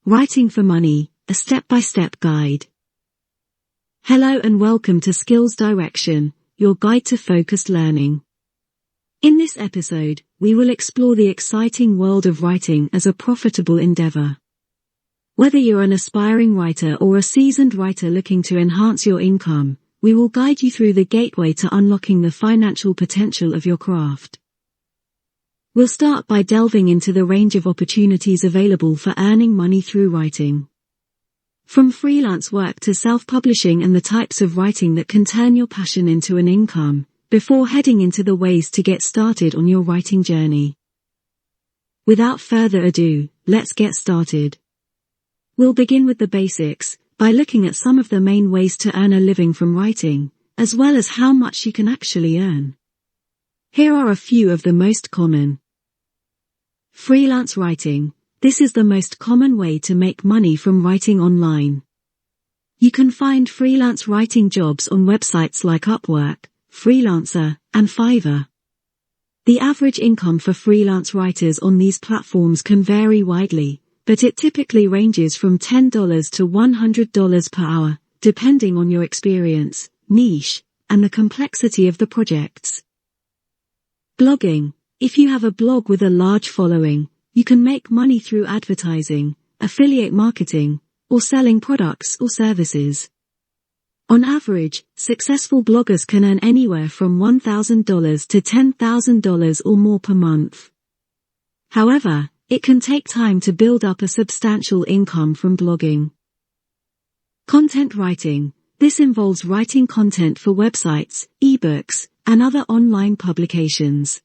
Writing for Money, a step-by-step guide. Hello and welcome to Skills Direction, your guide to focused learning. In this episode, we will explore the exciting world of writing as a profitable endeavor. Whether you're an aspiring writer or a seasoned writer looking to enhance your income, we will guide you through the gateway to unlocking the financial potential of your craft. We'll start by delving into the range of opportunities available for earning money through writing. From freelance work to self-publishing and the types of writing that can turn your passion into an income, before heading into the ways to get started on your writing journey. Without further ado, let's get started. We'll begin with the basics, by looking at some of the main ways to earn a living from writing, as well as how much you can actually earn. Here are a few of the most common. Freelance writing. This is the most common way to make money from writing online. You can find freelance writing jobs on websites like Upwork, Freelancer, and Fiverr. The average income for freelance writers on these platforms can vary widely, but it typically ranges from $10 to $100 per hour, depending on your experience, niche, and the complexity of the projects. Blogging. If you have a blog with a large following, you can make money through advertising, affiliate marketing, or selling products or services. On average, successful bloggers can earn anywhere from $1,000 to $10,000 or more per month. However, it can take time to build up a substantial income from blogging. Content writing. This involves writing content for websites, ebooks, and other online publications.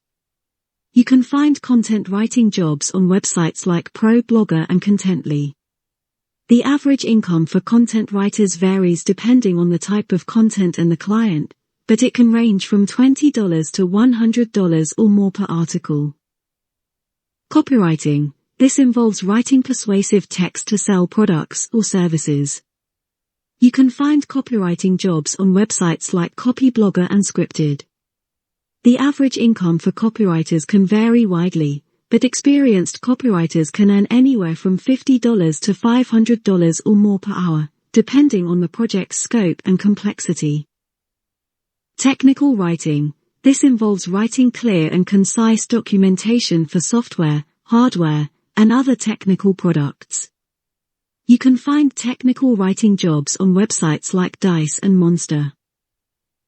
You can find content writing jobs on websites like ProBlogger and Contently. The average income for content writers varies depending on the type of content and the client, but it can range from $20 to $100 or more per article. Copywriting. This involves writing persuasive text to sell products or services. You can find copywriting jobs on websites like Copyblogger and Scripted. The average income for copywriters can vary widely, but experienced copywriters can earn anywhere from $50 to $500 or more per hour, depending on the project's scope and complexity. Technical writing. This involves writing clear and concise documentation for software, hardware, and other technical products. You can find technical writing jobs on websites like Dice and Monster.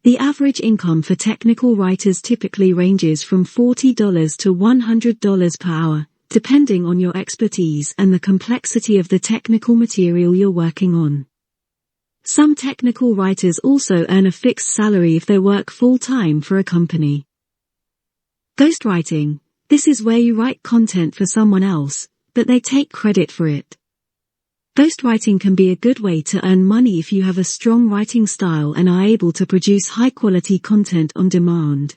The average income for technical writers typically ranges from $40 to $100 per hour, depending on your expertise and the complexity of the technical material you're working on. Some technical writers also earn a fixed salary if they work full-time for a company. Ghostwriting. This is where you write content for someone else, but they take credit for it. Ghostwriting can be a good way to earn money if you have a strong writing style and are able to produce high-quality content on demand.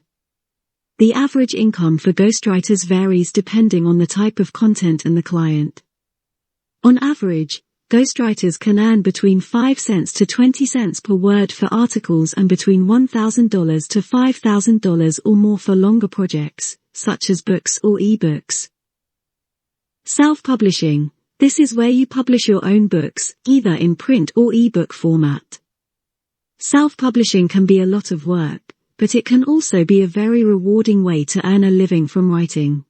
The average income for ghostwriters varies depending on the type of content and the client. On average, ghostwriters can earn between 5 cents to 20 cents per word for articles and between $1,000 to $5,000 or more for longer projects, such as books or ebooks. Self-publishing. This is where you publish your own books, either in print or ebook format. Self-publishing can be a lot of work, but it can also be a very rewarding way to earn a living from writing.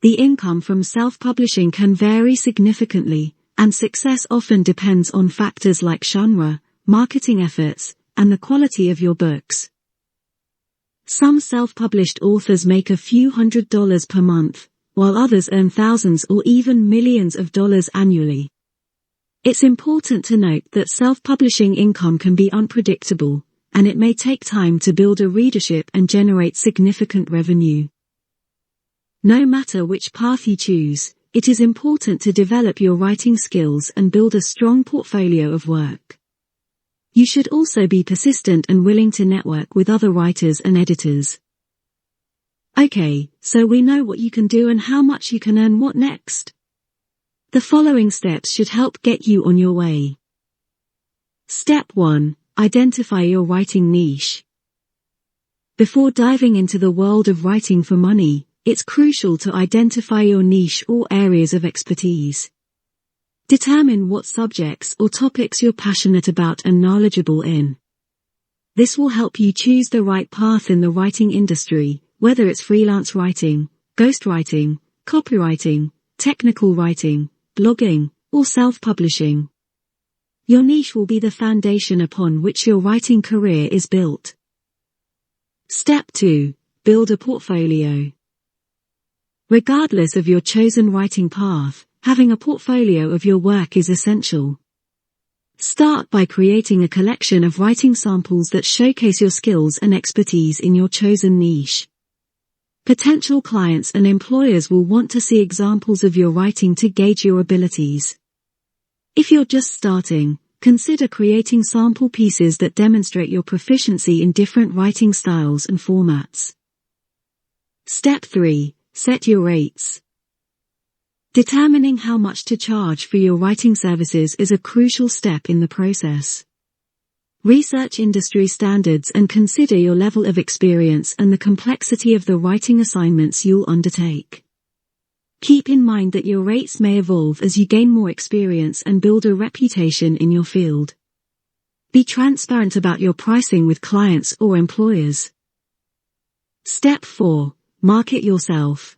The income from self-publishing can vary significantly, and success often depends on factors like genre, marketing efforts, and the quality of your books. Some self-published authors make a few $100s per month, while others earn thousands or even millions of dollars annually. It's important to note that self-publishing income can be unpredictable, and it may take time to build a readership and generate significant revenue. No matter which path you choose, it is important to develop your writing skills and build a strong portfolio of work. You should also be persistent and willing to network with other writers and editors. Okay, so we know what you can do and how much you can earn. What next? The following steps should help get you on your way. Step 1. Identify your writing niche. Before diving into the world of writing for money, it's crucial to identify your niche or areas of expertise. Determine what subjects or topics you're passionate about and knowledgeable in. This will help you choose the right path in the writing industry, whether it's freelance writing, ghostwriting, copywriting, technical writing, blogging, or self-publishing. Your niche will be the foundation upon which your writing career is built. Step 2. Build a portfolio. Regardless of your chosen writing path, having a portfolio of your work is essential. Start by creating a collection of writing samples that showcase your skills and expertise in your chosen niche. Potential clients and employers will want to see examples of your writing to gauge your abilities. If you're just starting, consider creating sample pieces that demonstrate your proficiency in different writing styles and formats. Step 3. Set your rates. Determining how much to charge for your writing services is a crucial step in the process. Research industry standards and consider your level of experience and the complexity of the writing assignments you'll undertake. Keep in mind that your rates may evolve as you gain more experience and build a reputation in your field. Be transparent about your pricing with clients or employers. Step 4. Market yourself.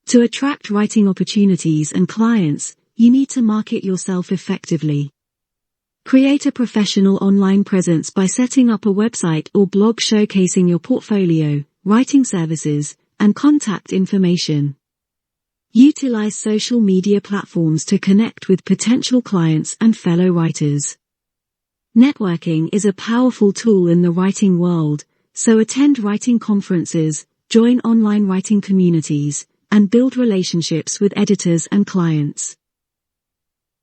To attract writing opportunities and clients, you need to market yourself effectively. Create a professional online presence by setting up a website or blog showcasing your portfolio, writing services, and contact information. Utilize social media platforms to connect with potential clients and fellow writers. Networking is a powerful tool in the writing world, so attend writing conferences, join online writing communities, and build relationships with editors and clients.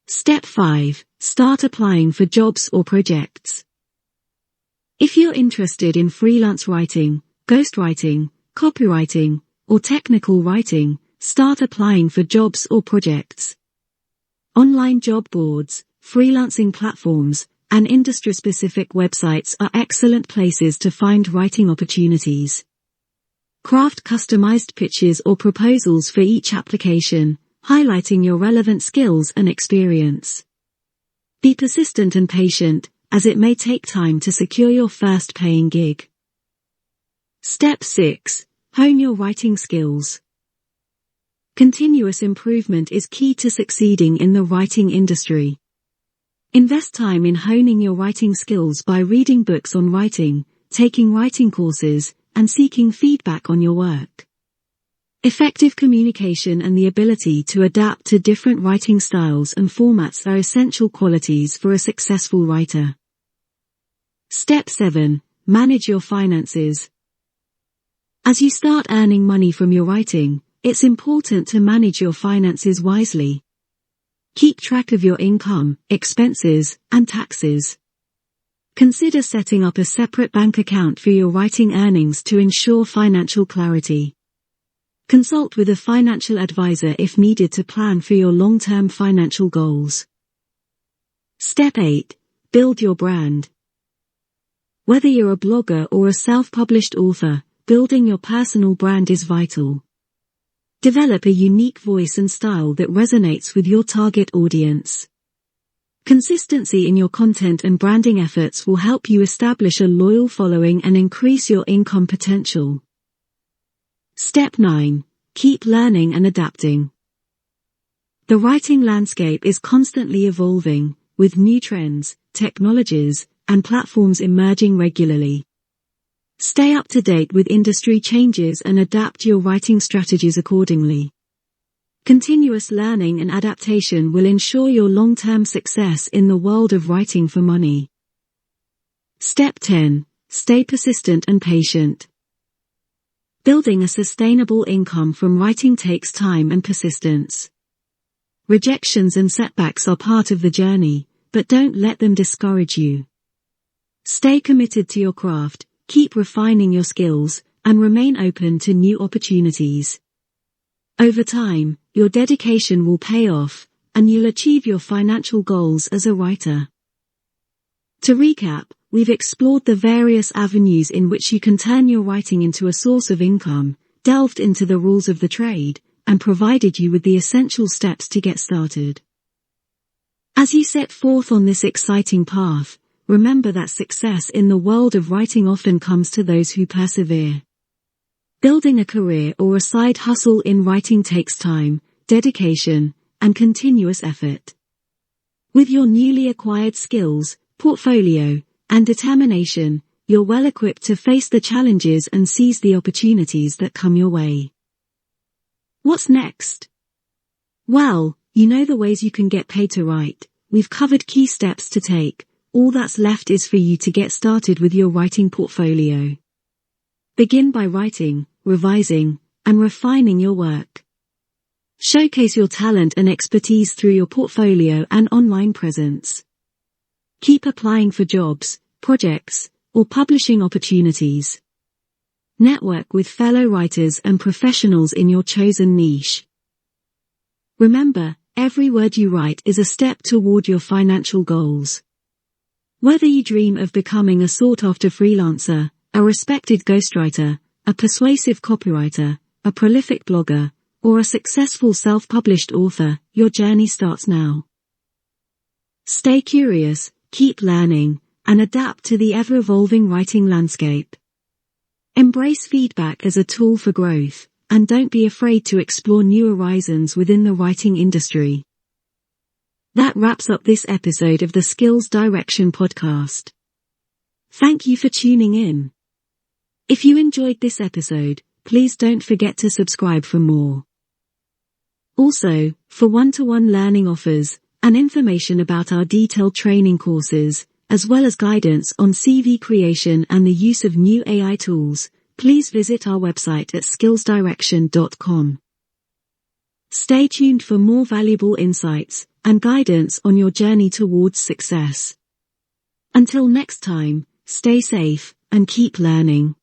Step 5. Start applying for jobs or projects. If you're interested in freelance writing, ghostwriting, copywriting, or technical writing, start applying for jobs or projects. Online job boards, freelancing platforms, and industry-specific websites are excellent places to find writing opportunities. Craft customized pitches or proposals for each application, highlighting your relevant skills and experience. Be persistent and patient, as it may take time to secure your first paying gig. Step 6. Hone your writing skills. Continuous improvement is key to succeeding in the writing industry. Invest time in honing your writing skills by reading books on writing, taking writing courses, and seeking feedback on your work. Effective communication and the ability to adapt to different writing styles and formats are essential qualities for a successful writer. Step 7. Manage your finances. As you start earning money from your writing, it's important to manage your finances wisely. Keep track of your income, expenses, and taxes. Consider setting up a separate bank account for your writing earnings to ensure financial clarity. Consult with a financial advisor if needed to plan for your long-term financial goals. Step 8. Build your brand. Whether you're a blogger or a self-published author, building your personal brand is vital. Develop a unique voice and style that resonates with your target audience. Consistency in your content and branding efforts will help you establish a loyal following and increase your income potential. Step 9. Keep learning and adapting. The writing landscape is constantly evolving, with new trends, technologies, and platforms emerging regularly. Stay up to date with industry changes and adapt your writing strategies accordingly. Continuous learning and adaptation will ensure your long-term success in the world of writing for money. Step 10. Stay persistent and patient. Building a sustainable income from writing takes time and persistence. Rejections and setbacks are part of the journey, but don't let them discourage you. Stay committed to your craft, keep refining your skills, and remain open to new opportunities. Over time, your dedication will pay off, and you'll achieve your financial goals as a writer. To recap, we've explored the various avenues in which you can turn your writing into a source of income, delved into the rules of the trade, and provided you with the essential steps to get started. As you set forth on this exciting path, remember that success in the world of writing often comes to those who persevere. Building a career or a side hustle in writing takes time, dedication, and continuous effort. With your newly acquired skills, portfolio, and determination, you're well equipped to face the challenges and seize the opportunities that come your way. What's next? Well, you know the ways you can get paid to write. We've covered key steps to take. All that's left is for you to get started with your writing portfolio. Begin by writing, revising, and refining your work. Showcase your talent and expertise through your portfolio and online presence. Keep applying for jobs, projects, or publishing opportunities. Network with fellow writers and professionals in your chosen niche. Remember, every word you write is a step toward your financial goals. Whether you dream of becoming a sought-after freelancer, a respected ghostwriter, a persuasive copywriter, a prolific blogger, or a successful self-published author, your journey starts now. Stay curious, keep learning, and adapt to the ever-evolving writing landscape. Embrace feedback as a tool for growth, and don't be afraid to explore new horizons within the writing industry. That wraps up this episode of the Skills Direction podcast. Thank you for tuning in. If you enjoyed this episode, please don't forget to subscribe for more. Also, for one-to-one learning offers, and information about our detailed training courses, as well as guidance on CV creation and the use of new AI tools, please visit our website at skillsdirection.com. Stay tuned for more valuable insights and guidance on your journey towards success. Until next time, stay safe and keep learning.